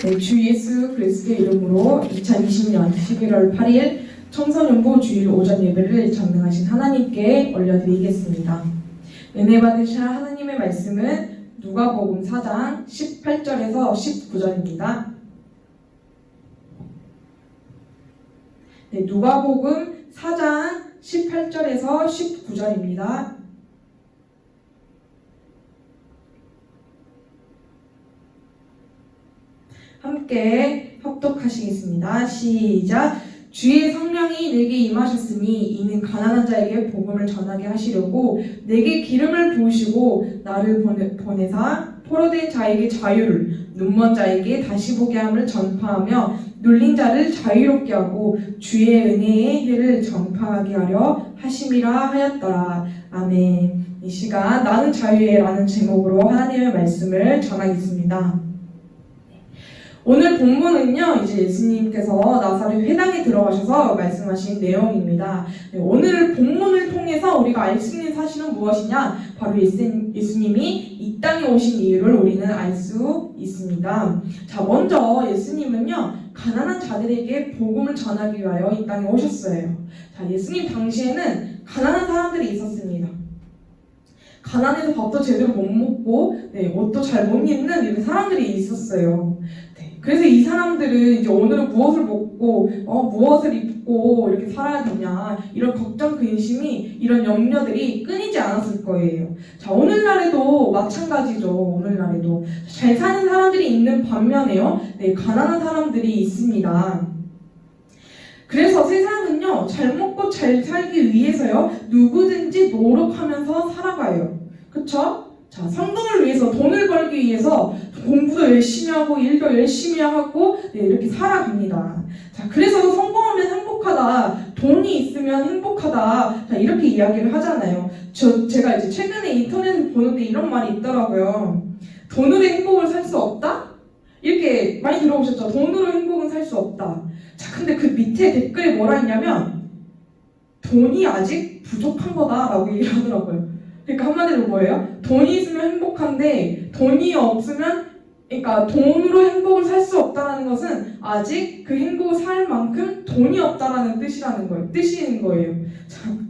네, 주 예수 그리스도의 이름으로 2020년 11월 8일 청소년부 주일 오전 예배를 전능하신 하나님께 올려드리겠습니다. 은혜 받으실 하나님의 말씀은 누가복음 4장 18절에서 19절입니다. 네, 누가복음 4장 18절에서 19절입니다. 함께 협독하시겠습니다. 시작! 주의 성령이 내게 임하셨으니 이는 가난한 자에게 복음을 전하게 하시려고 내게 기름을 부으시고 나를 보내사 포로된 자에게 자유를, 눈먼 자에게 다시 보게 함을 전파하며 눌린 자를 자유롭게 하고 주의 은혜의 해를 전파하게 하려 하심이라 하였더라. 아멘. 이 시간 나는 자유해 라는 제목으로 하나님의 말씀을 전하겠습니다. 오늘 본문은요, 이제 예수님께서 나사렛 회당에 들어가셔서 말씀하신 내용입니다. 오늘 본문을 통해서 우리가 알 수 있는 사실은 무엇이냐? 바로 예수님이 이 땅에 오신 이유를 우리는 알 수 있습니다. 자, 먼저 예수님은요, 가난한 자들에게 복음을 전하기 위하여 이 땅에 오셨어요. 자, 예수님 당시에는 가난한 사람들이 있었습니다. 가난해서 밥도 제대로 못 먹고, 옷도 잘 못 입는 이런 사람들이 있었어요. 그래서 이 사람들은 이제 오늘은 무엇을 먹고 무엇을 입고 이렇게 살아야 되냐 이런 걱정, 근심이 이런 염려들이 끊이지 않았을 거예요. 자, 오늘날에도 마찬가지죠. 오늘날에도 잘 사는 사람들이 있는 반면에요, 가난한 사람들이 있습니다. 그래서 세상은요, 잘 먹고 잘 살기 위해서요, 누구든지 노력하면서 살아가요. 그쵸? 자, 성공을 위해서, 돈을 벌기 위해서 공부도 열심히 하고 일도 열심히 하고 이렇게 살아갑니다. 자, 그래서 성공하면 행복하다, 돈이 있으면 행복하다, 자, 이렇게 이야기를 하잖아요. 제가 이제 최근에 인터넷을 보는데 이런 말이 있더라고요. 돈으로 행복을 살 수 없다? 이렇게 많이 들어보셨죠? 돈으로 행복은 살 수 없다. 자, 근데 그 밑에 댓글에 뭐라 했냐면 돈이 아직 부족한 거다라고 얘기를 하더라고요. 그러니까 한마디로 뭐예요? 돈이 있으면 행복한데 돈이 없으면, 그러니까 돈으로 행복을 살 수 없다는 것은 아직 그 행복을 살 만큼 돈이 없다라는 뜻인 거예요. 참.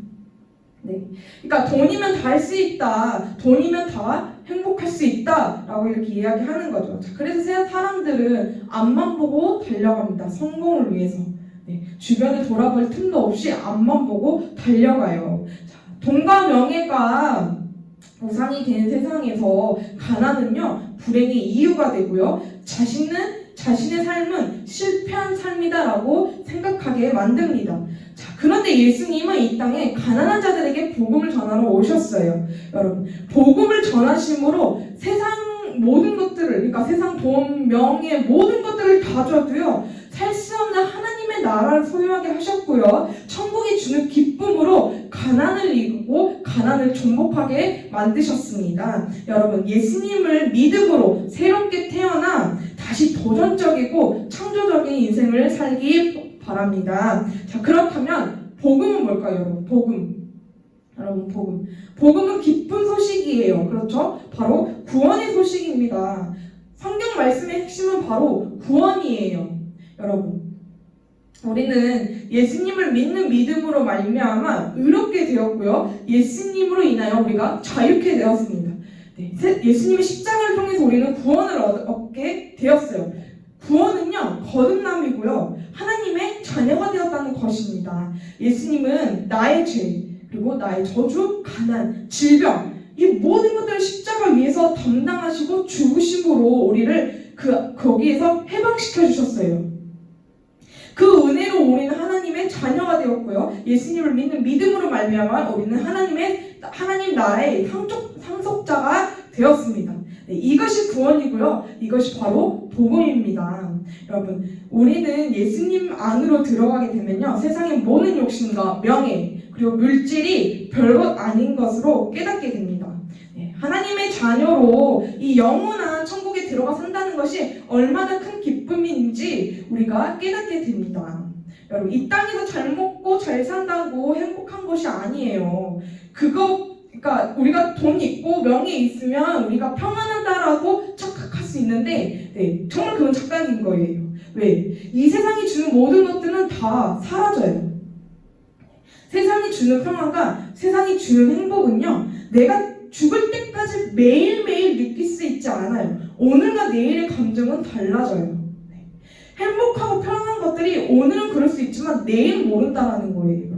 네. 그러니까 돈이면 다 할 수 있다, 돈이면 다 행복할 수 있다라고 이렇게 이야기하는 거죠. 자, 그래서 사람들은 앞만 보고 달려갑니다. 성공을 위해서. 주변에 돌아볼 틈도 없이 앞만 보고 달려가요. 자, 돈과 명예가 우상이 된 세상에서 가난은요, 불행의 이유가 되고요, 자신의 삶은 실패한 삶이다라고 생각하게 만듭니다. 자, 그런데 예수님은 이 땅에 가난한 자들에게 복음을 전하러 오셨어요. 여러분, 복음을 전하심으로 세상 모든 것들을, 그러니까 세상 돈, 명예, 모든 것들을 다 줘도요, 살 수 없는 하나님의 나라를 소유하게 하셨고요, 천국이 주는 기쁨으로 가난을 이기고 가난을 정복하게 만드셨습니다. 여러분, 예수님을 믿음으로 새롭게 태어나 다시 도전적이고 창조적인 인생을 살기 바랍니다. 자, 그렇다면 복음은 뭘까요, 여러분? 복음은 기쁜 소식이에요. 그렇죠? 바로 구원의 소식입니다. 성경 말씀의 핵심은 바로 구원이에요. 여러분, 우리는 예수님을 믿는 믿음으로 말미암아 의롭게 되었고요, 예수님으로 인하여 우리가 자유케 되었습니다. 예수님의 십자가를 통해서 우리는 구원을 얻게 되었어요. 구원은요, 거듭남이고요, 하나님의 자녀가 되었다는 것입니다. 예수님은 나의 죄, 그리고 나의 저주, 가난, 질병, 이 모든 것들을 십자가 위에서 담당하시고 죽으심으로 우리를 거기에서 해방시켜 주셨어요. 그 은혜로 우리는 하나님의 자녀가 되었고요, 예수님을 믿는 믿음으로 말미암아 우리는 하나님 나라의 상속자가 되었습니다. 이것이 구원이고요, 이것이 바로 복음입니다. 여러분, 우리는 예수님 안으로 들어가게 되면요, 세상의 모든 욕심과 명예, 그리고 물질이 별것 아닌 것으로 깨닫게 됩니다. 하나님의 자녀로 이 영원한 천국에 들어가 산다는 것이 얼마나 큰 기쁨인지 우리가 깨닫게 됩니다. 여러분, 이 땅에서 잘 먹고 잘 산다고 행복한 것이 아니에요. 그러니까 우리가 돈 있고 명예 있으면 우리가 평안하다라고 착각 착각할 수 있는데 정말 그건 착각인 거예요. 왜? 이 세상이 주는 모든 것들은 다 사라져요. 세상이 주는 평안과 세상이 주는 행복은요, 내가 죽을 때까지 매일매일 느낄 수 있지 않아요. 오늘과 내일의 감정은 달라져요. 행복하고 편안한 것들이 오늘은 그럴 수 있지만 내일은 모른다는 거예요.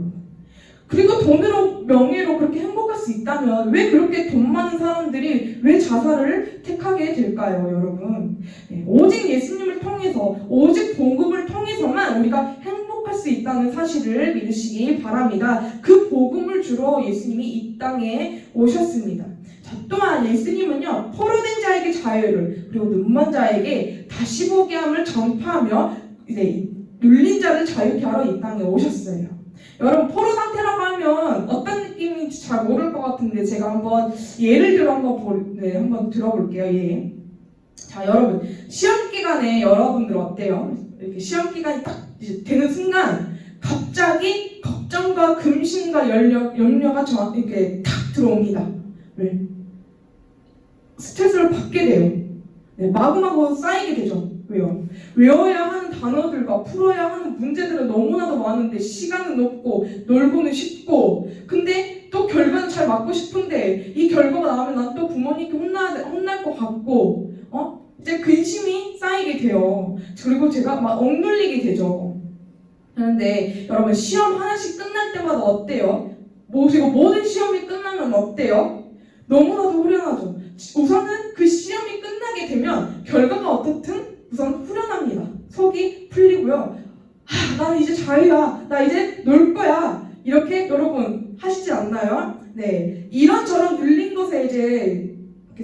그리고 돈으로, 명예로 그렇게 행복할 수 있다면 왜 그렇게 돈 많은 사람들이 왜 자살을 택하게 될까요, 여러분? 오직 예수님을 통해서, 오직 복음을 통해서만 우리가 행복할 수 있다는 사실을 믿으시기 바랍니다. 그 복음을 주러 예수님이 이 땅에 오셨습니다. 자, 또한 예수님은요, 포로된 자에게 자유를, 그리고 눈먼 자에게 다시 보게 함을 전파하며 이제 눌린 자를 자유케 하러 이 땅에 오셨어요. 여러분, 포로 상태라고 하면 어떤 느낌인지 잘 모를 것 같은데 제가 한번 예를 들어 한번 들어볼게요. 예. 자, 여러분, 시험 기간에 여러분들 어때요? 이렇게 시험 기간이 딱 이제 되는 순간 갑자기 걱정과 근심과 염려가 이렇게 탁 들어옵니다. 왜? 스트레스를 받게 돼요. 마구마구 쌓이게 되죠. 왜요? 외워야 하는 단어들과 풀어야 하는 문제들은 너무나도 많은데 시간은 없고 놀고는 쉽고, 근데 또 결과는 잘 맞고 싶은데 이 결과가 나오면 난 또 부모님께 혼날 것 같고 이제 근심이 쌓이게 돼요. 그리고 제가 막 억눌리게 되죠. 그런데 여러분, 시험 하나씩 끝날 때마다 어때요? 그리고 모든 시험이 끝나면 어때요? 너무나도 후련하죠. 우선은 그 시험이 끝나게 되면 결과가 어떻든 우선 후련합니다. 속이 풀리고요. 나 이제 자유야. 나 이제 놀 거야. 이렇게 여러분 하시지 않나요? 네, 이런저런 눌린 것에 이제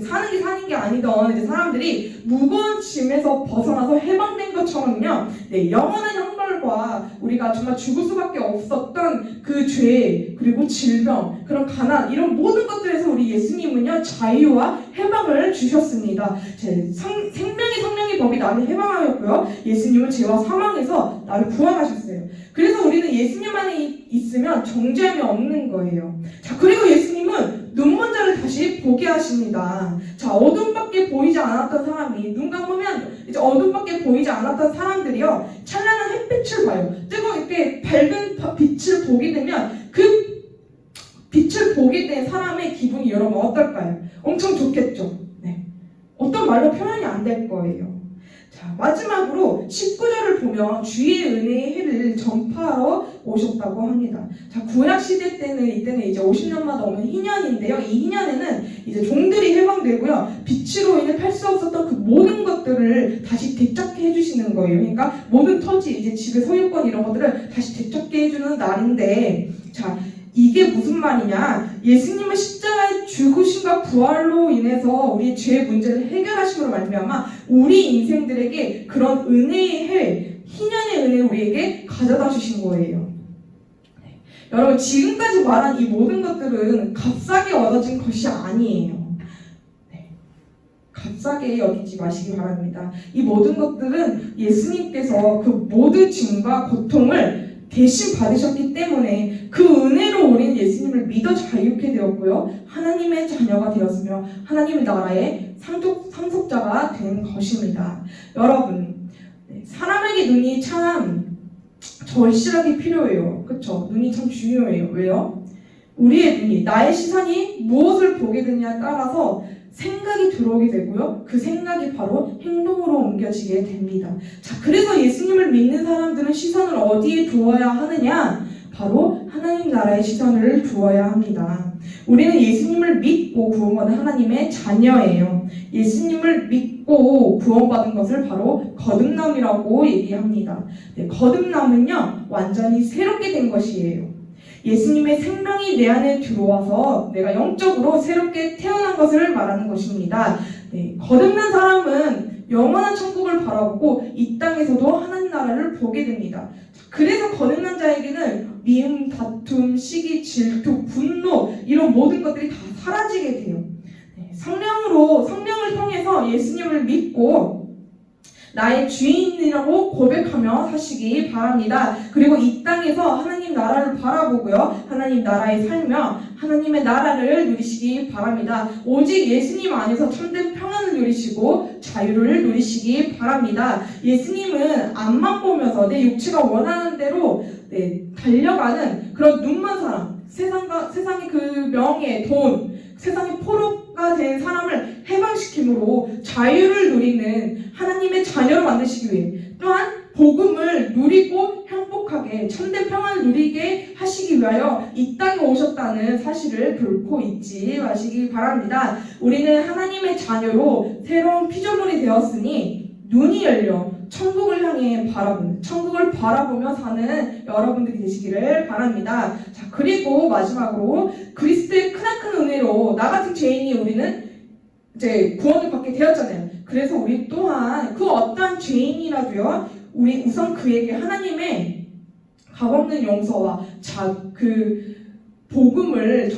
사는 게 아니던 이제 사람들이 무거운 짐에서 벗어나서 해방된 것처럼요. 네, 영원한 형벌과 우리가 정말 죽을 수밖에 없었던 그 죄, 그리고 질병, 그런 가난, 이런 모든 것들에서 우리 예수님은요, 자유와 해방을 주셨습니다. 생명이 성령의 법이 나를 해방하였고요, 예수님은 죄와 사망에서 나를 구원하셨어요. 그래서 우리는 예수님 안에 있으면 정죄함이 없는 거예요. 자, 그리고 예수님은 눈먼 자를 다시 보게 하십니다. 자, 어둠밖에 보이지 않았던 사람이 눈 감으면 이제 어둠밖에 보이지 않았던 사람들이요, 찬란한 햇빛을 봐요. 뜨겁게 밝은 빛을 보게 되면 그 빛을 보게 된 사람의 기분이 여러분 어떨까요? 엄청 좋겠죠. 네. 어떤 말로 표현이 안 될 거예요. 자, 마지막으로 19절을 보면 주의 은혜의 해를 전파하러 오셨다고 합니다. 자, 구약시대 때는, 이때는 이제 50년마다 오는 희년인데요. 이 희년에는 이제 종들이 해방되고요, 빛으로 인해 팔 수 없었던 그 모든 것들을 다시 되찾게 해주시는 거예요. 그러니까 모든 토지, 이제 집의 소유권 이런 것들을 다시 되찾게 해주는 날인데, 자, 이게 무슨 말이냐? 예수님은 십자가의 죽으심과 부활로 인해서 우리의 죄 문제를 해결하심으로 말미암아 우리 인생들에게 그런 은혜의 해, 희년의 은혜를 우리에게 가져다 주신 거예요. 네. 여러분, 지금까지 말한 이 모든 것들은 값싸게 얻어진 것이 아니에요. 네. 값싸게 여기지 마시기 바랍니다. 이 모든 것들은 예수님께서 그 모든 짐과 고통을 대신 받으셨기 때문에 그 은혜로 우리는 예수님을 믿어 자유케 되었고요, 하나님의 자녀가 되었으며 하나님의 나라의 상속자가 된 것입니다. 여러분, 사람에게 눈이 참 절실하게 필요해요. 그쵸? 눈이 참 중요해요. 왜요? 우리의 눈이, 나의 시선이 무엇을 보게 되냐에 따라서 생각이 들어오게 되고요, 그 생각이 바로 행동으로 옮겨지게 됩니다. 자, 그래서 예수님을 믿는 사람들은 시선을 어디에 두어야 하느냐? 바로 하나님 나라의 시선을 두어야 합니다. 우리는 예수님을 믿고 구원받은 하나님의 자녀예요. 예수님을 믿고 구원받은 것을 바로 거듭남이라고 얘기합니다. 네, 거듭남은요, 완전히 새롭게 된 것이에요. 예수님의 생명이 내 안에 들어와서 내가 영적으로 새롭게 태어난 것을 말하는 것입니다. 네, 거듭난 사람은 영원한 천국을 바라보고 이 땅에서도 하나님 나라를 보게 됩니다. 그래서 거듭난 자에게는 미움, 다툼, 시기, 질투, 분노, 이런 모든 것들이 다 사라지게 돼요. 네, 성령을 통해서 예수님을 믿고 나의 주인이라고 고백하며 사시기 바랍니다. 그리고 이 땅에서 하나님 나라를 바라보고요, 하나님 나라에 살며 하나님의 나라를 누리시기 바랍니다. 오직 예수님 안에서 참된 평안을 누리시고 자유를 누리시기 바랍니다. 예수님은 앞만 보면서 내 육체가 원하는 대로 달려가는 그런 눈먼 사람, 세상의 그 명예, 돈, 세상의 포로가 된 사람을 해방시킴으로 자유를 누리는 하나님의 자녀로 만드시기 위해, 또한 복음을 누리고 행복하게 참된 평안을 누리게 하시기 위하여 이 땅에 오셨다는 사실을 결코 잊지 마시기 바랍니다. 우리는 하나님의 자녀로 새로운 피조물이 되었으니 눈이 열려 천국을 향해 천국을 바라보며 사는 여러분들이 되시기를 바랍니다. 자, 그리고 마지막으로 그리스도의 크나큰 은혜로 나 같은 죄인이 우리는 이제 구원을 받게 되었잖아요. 그래서 우리 또한 그 어떠한 죄인이라도요, 우리 우선 그에게 하나님의 값없는 용서와 그 복음의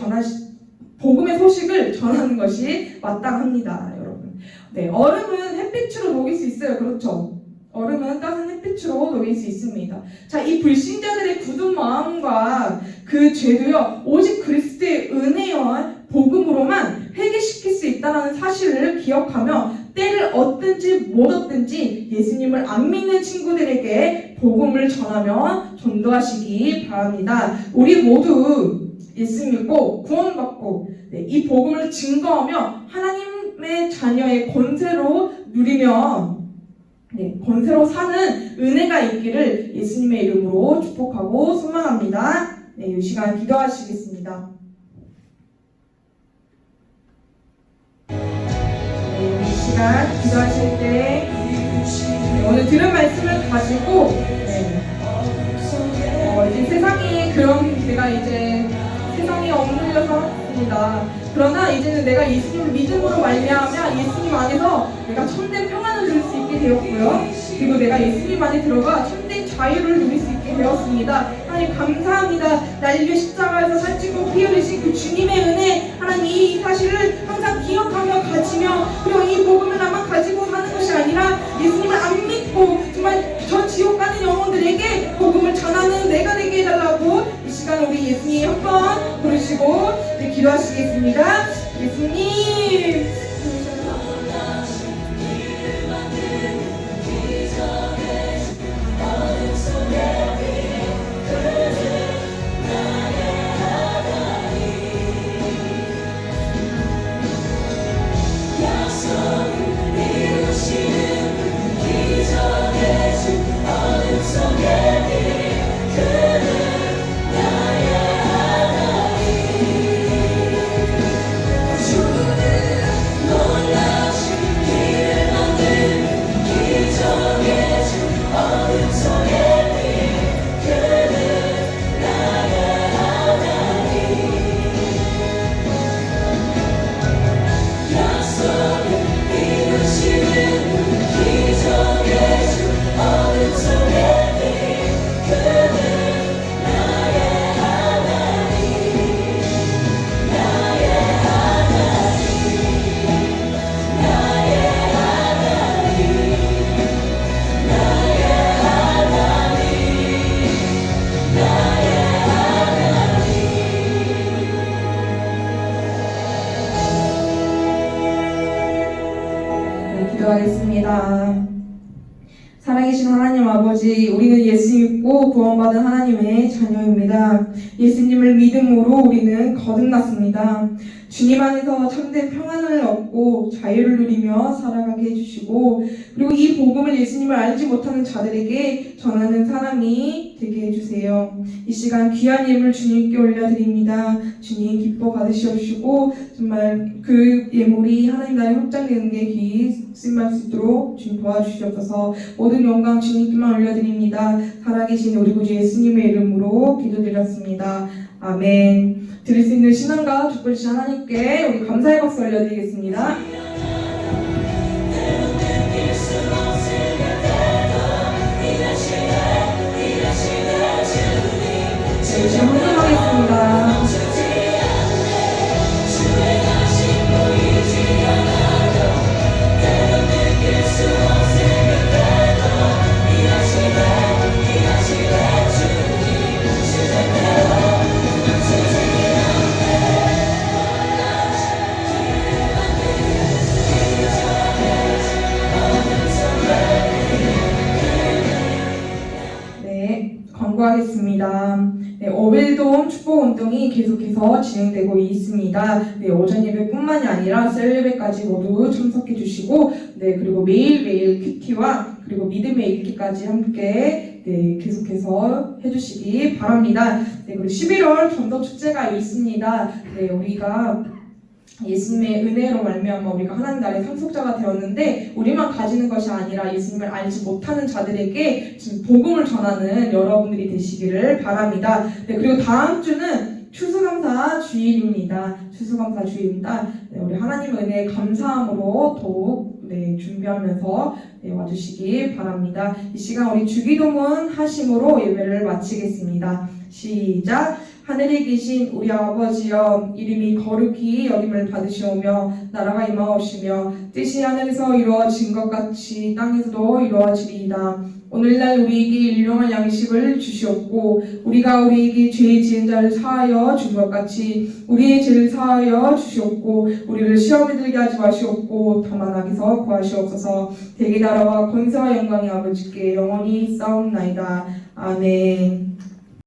소식을 전하는 것이 마땅합니다, 여러분. 네, 얼음은 햇빛으로 녹일 수 있어요. 그렇죠? 얼음은 따뜻한 햇빛으로 녹일 수 있습니다. 자, 이 불신자들의 굳은 마음과 그 죄도요, 오직 그리스도의 은혜와 복음으로만 회개시킬 수 있다는 사실을 기억하며 때를 얻든지 못 얻든지 예수님을 안 믿는 친구들에게 복음을 전하며 전도하시기 바랍니다. 우리 모두 예수 믿고 구원받고 이 복음을 증거하며 하나님의 자녀의 권세로 누리며 권세로 사는 은혜가 있기를 예수님의 이름으로 축복하고 소망합니다. 이 시간 기도하시겠습니다. 이 시간 기도하실 때 오늘 들은 말씀을 가지고 이제 세상이 내가 이제 세상에 억눌려 살았습니다. 그러나 이제는 내가 예수님을 믿음으로 말미암아 예수님 안에서 내가 참된 평안을 누릴 수 있게 되었고요. 그리고 내가 예수님 안에 들어가 참된 자유를 누릴 수 있게 되었습니다. 하나님 감사합니다. 날 위해 십자가에서 살찌고 피 흘리신 그 주님의 은혜, 하나님 이 사실을 항상 기억하며 가지며, 그리고 이 복음을 나만 가지고 사는 것이 아니라 예수님을 안 믿고 정말 저 지옥 가는 영혼들에게 복음을 전하는 내가 되게 해달라고 이 시간 우리 예수님 한번 부르시고 기도하시겠습니다. 예수님, 기도하겠습니다. 살아계신 하나님 아버지, 우리는 예수 믿고 구원받은 하나님의 자녀입니다. 예수님을 믿음으로 우리는 거듭났습니다. 주님 안에서 참된 평안을 얻고 자유를 누리며 살아가게 해주시고, 그리고 이 복음을 예수님을 알지 못하는 자들에게 전하는 사람이 되게 해주세요. 이 시간 귀한 예물 주님께 올려드립니다. 주님 기뻐 받으시옵시고 정말 그 예물이 하나님 나라에 확장되는 게 귀히 쓰임받을 수 있도록 주님 도와주시옵소서. 모든 영광 주님께만 올려드립니다. 살아계신 우리 구주 예수님의 이름으로 기도드렸습니다. 아멘. 드릴 수 있는 신앙과 축복 주신 하나님께 우리 감사의 박수 올려드리겠습니다. 네, 지금 헌금하겠습니다. 수 없을 기도움 축복 운동이 계속해서 진행되고 있습니다. 네, 오전 예배뿐만이 아니라 셀 예배까지 모두 참석해 주시고, 네, 그리고 매일매일 큐티와 그리고 믿음의 읽기까지 함께 네, 계속해서 해주시기 바랍니다. 네, 그리고 11월 전도 축제가 있습니다. 네, 우리가 예수님의 은혜로 말미암아 우리가 하나님 나라의 상속자가 되었는데 우리만 가지는 것이 아니라 예수님을 알지 못하는 자들에게 지금 복음을 전하는 여러분들이 되시기를 바랍니다. 네, 그리고 다음 주는 추수감사 주일입니다. 추수감사 주일입니다. 네, 우리 하나님 은혜에 감사함으로 더욱 네, 준비하면서 네, 와주시기 바랍니다. 이 시간 우리 주기도문 하심으로 예배를 마치겠습니다. 시작. 하늘에 계신 우리 아버지여, 이름이 거룩히 여김을 받으시오며 나라가 임하옵시며 뜻이 하늘에서 이루어진 것 같이 땅에서도 이루어지리이다. 오늘날 우리에게 일용할 양식을 주시옵고 우리가 우리에게 죄 지은 자를 사하여 준 것 같이 우리의 죄를 사하여 주시옵고 우리를 시험에 들게 하지 마시옵고 다만 악에서 구하시옵소서. 대개 나라와 권세와 영광이 아버지께 영원히 싸움나이다. 아멘.